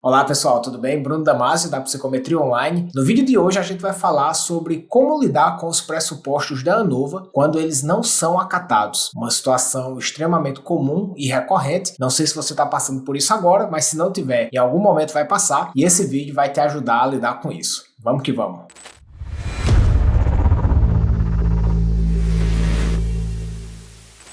Olá pessoal, tudo bem? Bruno Damasio da Psicometria Online. No vídeo de hoje a gente vai falar sobre como lidar com os pressupostos da ANOVA quando eles não são acatados. Uma situação extremamente comum e recorrente. Não sei se você está passando por isso agora, mas se não tiver, em algum momento vai passar e esse vídeo vai te ajudar a lidar com isso. Vamos que vamos!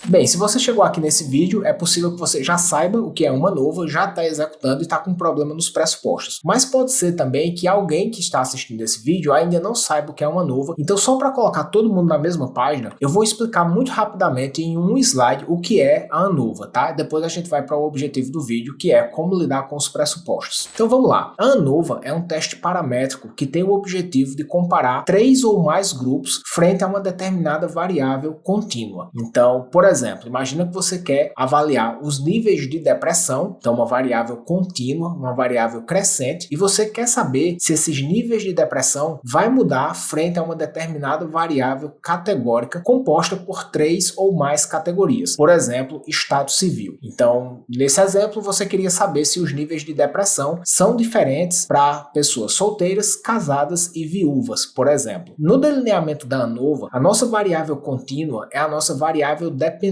Bem, se você chegou aqui nesse vídeo, é possível que você já saiba o que é uma ANOVA, já está executando e está com problema nos pressupostos. Mas pode ser também que alguém que está assistindo esse vídeo ainda não saiba o que é uma ANOVA. Então, só para colocar todo mundo na mesma página, eu vou explicar muito rapidamente em um slide o que é a ANOVA, tá? Depois a gente vai para o objetivo do vídeo, que é como lidar com os pressupostos. Então vamos lá. A ANOVA é um teste paramétrico que tem o objetivo de comparar 3 ou mais grupos frente a uma determinada variável contínua. Então, por exemplo, imagina que você quer avaliar os níveis de depressão, então uma variável contínua, uma variável crescente, e você quer saber se esses níveis de depressão vai mudar frente a uma determinada variável categórica composta por 3 ou mais categorias. Por exemplo, estado civil. Então, nesse exemplo, você queria saber se os níveis de depressão são diferentes para pessoas solteiras, casadas e viúvas, por exemplo. No delineamento da ANOVA, a nossa variável contínua é a nossa variável dependente,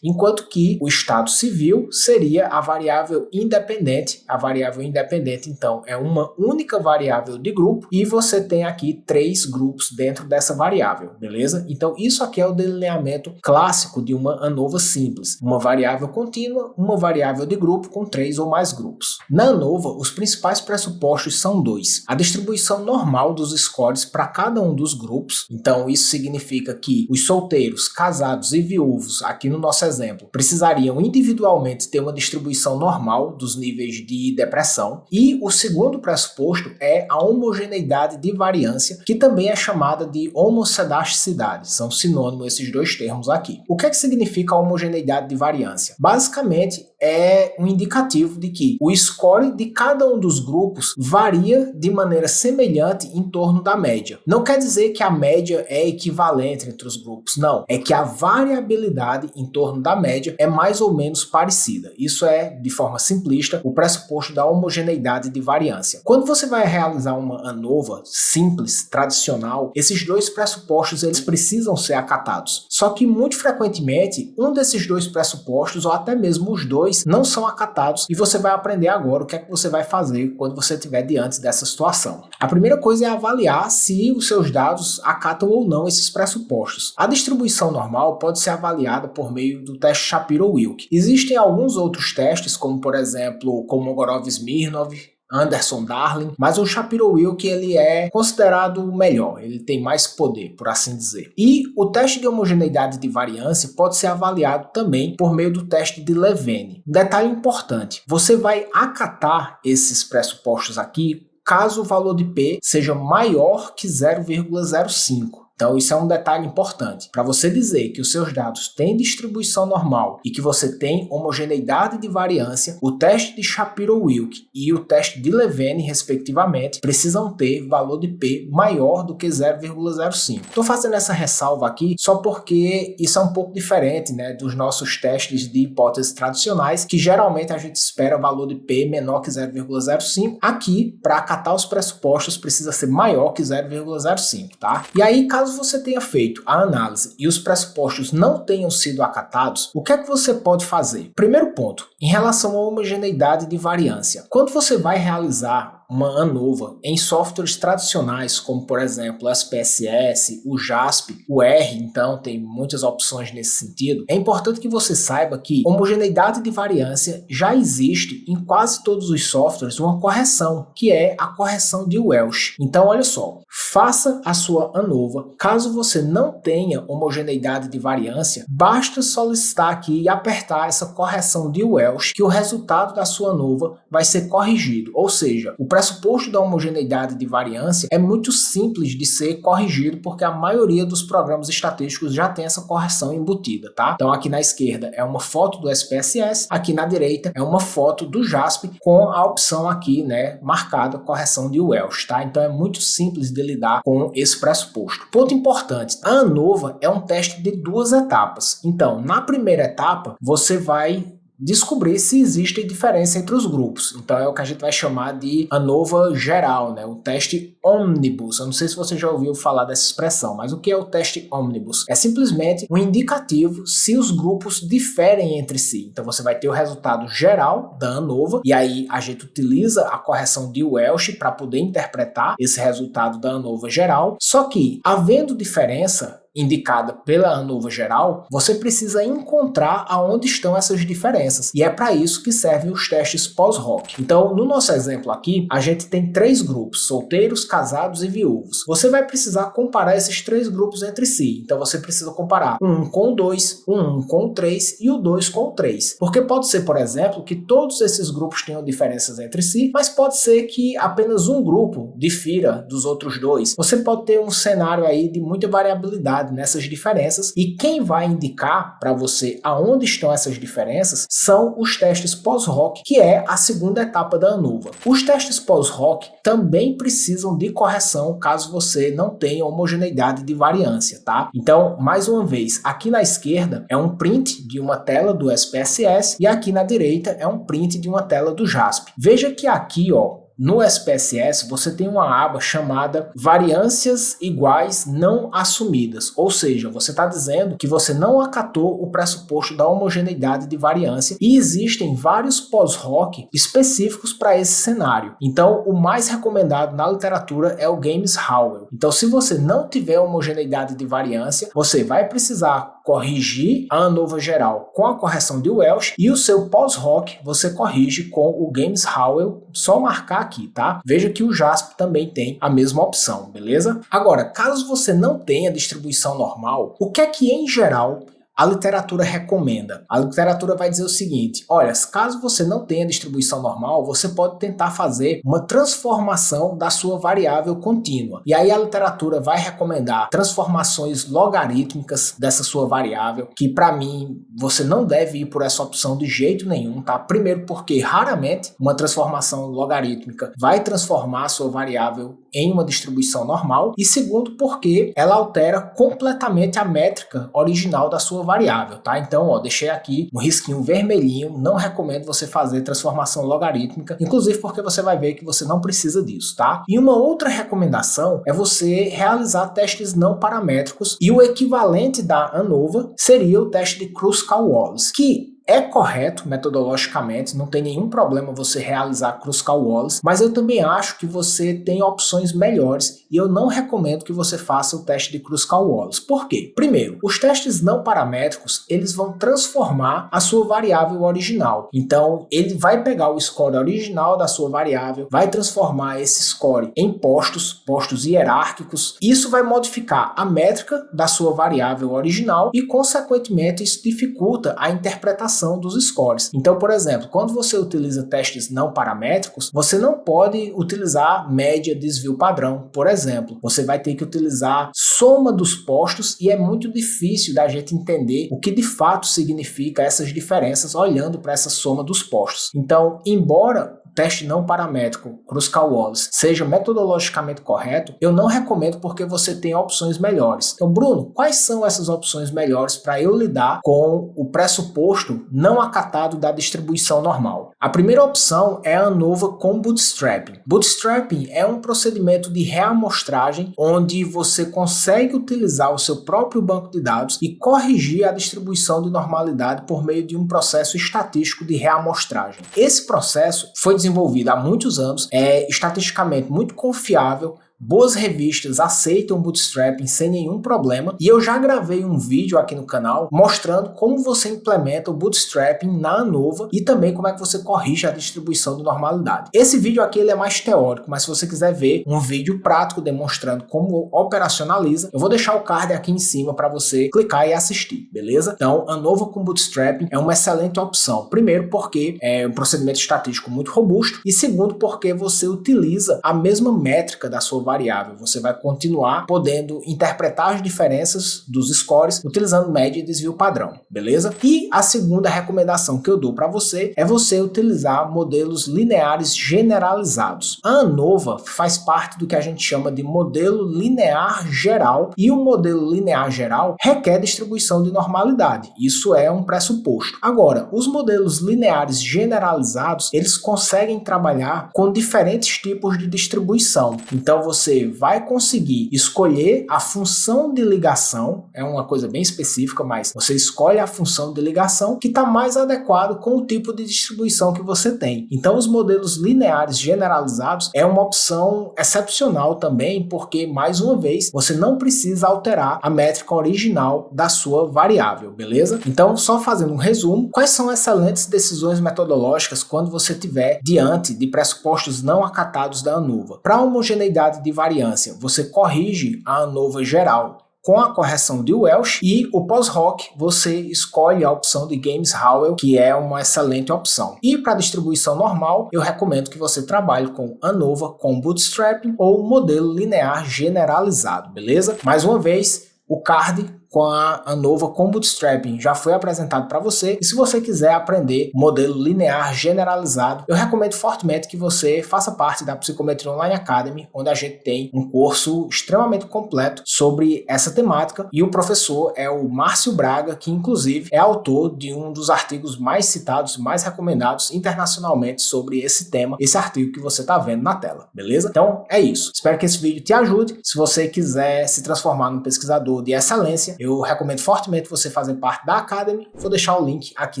enquanto que o estado civil seria a variável independente. A variável independente, então, é uma única variável de grupo e você tem aqui 3 grupos dentro dessa variável, beleza? Então, isso aqui é o delineamento clássico de uma ANOVA simples. Uma variável contínua, uma variável de grupo com 3 ou mais grupos. Na ANOVA, os principais pressupostos são 2. A distribuição normal dos scores para cada um dos grupos. Então, isso significa que os solteiros, casados e viúvos, aqui no nosso exemplo, precisariam individualmente ter uma distribuição normal dos níveis de depressão. E o segundo pressuposto é a homogeneidade de variância, que também é chamada de homocedasticidade. São sinônimos esses dois termos aqui. O que é que significa a homogeneidade de variância? Basicamente, é um indicativo de que o score de cada um dos grupos varia de maneira semelhante em torno da média. Não quer dizer que a média é equivalente entre os grupos, não. É que a variabilidade em torno da média é mais ou menos parecida. Isso é, de forma simplista, o pressuposto da homogeneidade de variância. Quando você vai realizar uma ANOVA simples, tradicional, esses dois pressupostos eles precisam ser acatados. Só que muito frequentemente, um desses dois pressupostos, ou até mesmo os dois, não são acatados e você vai aprender agora o que é que você vai fazer quando você estiver diante dessa situação. A primeira coisa é avaliar se os seus dados acatam ou não esses pressupostos. A distribuição normal pode ser avaliada por meio do teste Shapiro-Wilk. Existem alguns outros testes, como por exemplo, Kolmogorov-Smirnov, Anderson-Darling, mas o Shapiro-Wilk ele é considerado o melhor, ele tem mais poder, por assim dizer. E o teste de homogeneidade de variância pode ser avaliado também por meio do teste de Levene. Um detalhe importante, você vai acatar esses pressupostos aqui caso o valor de P seja maior que 0,05. Então isso é um detalhe importante. Para você dizer que os seus dados têm distribuição normal e que você tem homogeneidade de variância, o teste de Shapiro-Wilk e o teste de Levene, respectivamente, precisam ter valor de P maior do que 0,05. Estou fazendo essa ressalva aqui só porque isso é um pouco diferente, né, dos nossos testes de hipóteses tradicionais, que geralmente a gente espera valor de P menor que 0,05. Aqui, para acatar os pressupostos, precisa ser maior que 0,05, tá? E aí, caso você tenha feito a análise e os pressupostos não tenham sido acatados, o que é que você pode fazer? Primeiro ponto, em relação à homogeneidade de variância. Quando você vai realizar uma ANOVA em softwares tradicionais, como por exemplo o SPSS, o JASP, o R, então tem muitas opções nesse sentido, é importante que você saiba que homogeneidade de variância já existe em quase todos os softwares uma correção, que é a correção de Welch. Então olha só, faça a sua ANOVA, caso você não tenha homogeneidade de variância, basta solicitar aqui e apertar essa correção de Welch que o resultado da sua ANOVA vai ser corrigido, ou seja, o pressuposto da homogeneidade de variância é muito simples de ser corrigido porque a maioria dos programas estatísticos já tem essa correção embutida, tá? Então aqui na esquerda é uma foto do SPSS, aqui na direita é uma foto do JASP com a opção aqui, né, marcada correção de Welch, tá? Então é muito simples de lidar com esse pressuposto. Ponto importante, a ANOVA é um teste de 2 etapas. Então, na primeira etapa, você vai descobrir se existe diferença entre os grupos. Então é o que a gente vai chamar de ANOVA geral, né? O teste Omnibus. Eu não sei se você já ouviu falar dessa expressão, mas o que é o teste Omnibus? É simplesmente um indicativo se os grupos diferem entre si. Então você vai ter o resultado geral da ANOVA, e aí a gente utiliza a correção de Welch para poder interpretar esse resultado da ANOVA geral. Só que, havendo diferença indicada pela ANOVA geral, você precisa encontrar aonde estão essas diferenças. E é para isso que servem os testes pós-hoc. Então, no nosso exemplo aqui, a gente tem 3 grupos, solteiros, casados e viúvos. Você vai precisar comparar esses 3 grupos entre si. Então, você precisa comparar o 1 com o 2, o 1 com o 3 e o 2 com o 3. Porque pode ser, por exemplo, que todos esses grupos tenham diferenças entre si, mas pode ser que apenas um grupo difira dos outros 2. Você pode ter um cenário aí de muita variabilidade nessas diferenças, e quem vai indicar para você aonde estão essas diferenças são os testes pós-hoc, que é a segunda etapa da ANOVA. Os testes pós-hoc também precisam de correção caso você não tenha homogeneidade de variância, tá? Então, mais uma vez, aqui na esquerda é um print de uma tela do SPSS e aqui na direita é um print de uma tela do JASP. Veja que aqui, ó, no SPSS você tem uma aba chamada variâncias iguais não assumidas, ou seja, você está dizendo que você não acatou o pressuposto da homogeneidade de variância e existem vários pós-hoc específicos para esse cenário. Então, o mais recomendado na literatura é o Games-Howell. Então, se você não tiver homogeneidade de variância, você vai precisar corrigir a ANOVA geral com a correção de Welch e o seu pós-hoc você corrige com o Games-Howell, só marcar aqui, tá? Veja que o JASP também tem a mesma opção, beleza? Agora, caso você não tenha distribuição normal, o que é que em geral a literatura recomenda? A literatura vai dizer o seguinte: olha, caso você não tenha distribuição normal, você pode tentar fazer uma transformação da sua variável contínua. E aí a literatura vai recomendar transformações logarítmicas dessa sua variável, que para mim você não deve ir por essa opção de jeito nenhum, tá? Primeiro porque raramente uma transformação logarítmica vai transformar a sua variável em uma distribuição normal, e segundo porque ela altera completamente a métrica original da sua variável, tá? Então, ó, deixei aqui um risquinho vermelhinho, não recomendo você fazer transformação logarítmica, inclusive porque você vai ver que você não precisa disso, tá? E uma outra recomendação é você realizar testes não paramétricos, e o equivalente da ANOVA seria o teste de Kruskal-Wallis, que é correto metodologicamente, não tem nenhum problema você realizar Kruskal-Wallis, mas eu também acho que você tem opções melhores e eu não recomendo que você faça o teste de Kruskal-Wallis. Por quê? Primeiro, os testes não paramétricos, eles vão transformar a sua variável original. Então, ele vai pegar o score original da sua variável, vai transformar esse score em postos hierárquicos. Isso vai modificar a métrica da sua variável original e, consequentemente, isso dificulta a interpretação dos scores. Então, por exemplo, quando você utiliza testes não paramétricos, você não pode utilizar média, desvio padrão, por exemplo. Você vai ter que utilizar soma dos postos e é muito difícil da gente entender o que de fato significa essas diferenças olhando para essa soma dos postos. Então, embora teste não paramétrico Kruskal-Wallis seja metodologicamente correto, eu não recomendo porque você tem opções melhores. Então, Bruno, quais são essas opções melhores para eu lidar com o pressuposto não acatado da distribuição normal? A primeira opção é a ANOVA com Bootstrapping. Bootstrapping é um procedimento de reamostragem onde você consegue utilizar o seu próprio banco de dados e corrigir a distribuição de normalidade por meio de um processo estatístico de reamostragem. Esse processo foi desenvolvido há muitos anos, é estatisticamente muito confiável, boas revistas aceitam Bootstrapping sem nenhum problema, e eu já gravei um vídeo aqui no canal mostrando como você implementa o Bootstrapping na ANOVA e também como é que você corrige a distribuição de normalidade. Esse vídeo aqui ele é mais teórico, mas se você quiser ver um vídeo prático demonstrando como operacionaliza, eu vou deixar o card aqui em cima para você clicar e assistir, beleza? Então, ANOVA com Bootstrapping é uma excelente opção. Primeiro porque é um procedimento estatístico muito robusto, e segundo porque você utiliza a mesma métrica da sua variável. Você vai continuar podendo interpretar as diferenças dos scores utilizando média e desvio padrão, beleza? E a segunda recomendação que eu dou para você é você utilizar modelos lineares generalizados. A ANOVA faz parte do que a gente chama de modelo linear geral, e o modelo linear geral requer distribuição de normalidade. Isso é um pressuposto. Agora, os modelos lineares generalizados, eles conseguem trabalhar com diferentes tipos de distribuição. Então você vai conseguir escolher a função de ligação, é uma coisa bem específica, mas você escolhe a função de ligação que está mais adequado com o tipo de distribuição que você tem. Então os modelos lineares generalizados é uma opção excepcional também, porque mais uma vez você não precisa alterar a métrica original da sua variável, beleza? Então, só fazendo um resumo, quais são excelentes decisões metodológicas quando você estiver diante de pressupostos não acatados da ANOVA? Para a homogeneidade de variância, você corrige a ANOVA geral com a correção de Welch, e o pós-hoc você escolhe a opção de Games-Howell, que é uma excelente opção. E para distribuição normal, eu recomendo que você trabalhe com ANOVA, com Bootstrapping ou modelo linear generalizado, beleza? Mais uma vez, o card com a ANOVA com Bootstrapping já foi apresentado para você, e se você quiser aprender modelo linear generalizado, eu recomendo fortemente que você faça parte da Psicometria Online Academy, onde a gente tem um curso extremamente completo sobre essa temática, e o professor é o Márcio Braga, que inclusive é autor de um dos artigos mais citados, mais recomendados internacionalmente sobre esse tema, esse artigo que você está vendo na tela, beleza? Então é isso, espero que esse vídeo te ajude. Se você quiser se transformar num pesquisador de excelência, eu recomendo fortemente você fazer parte da Academy. Vou deixar o link aqui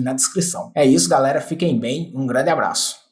na descrição. É isso, galera. Fiquem bem. Um grande abraço.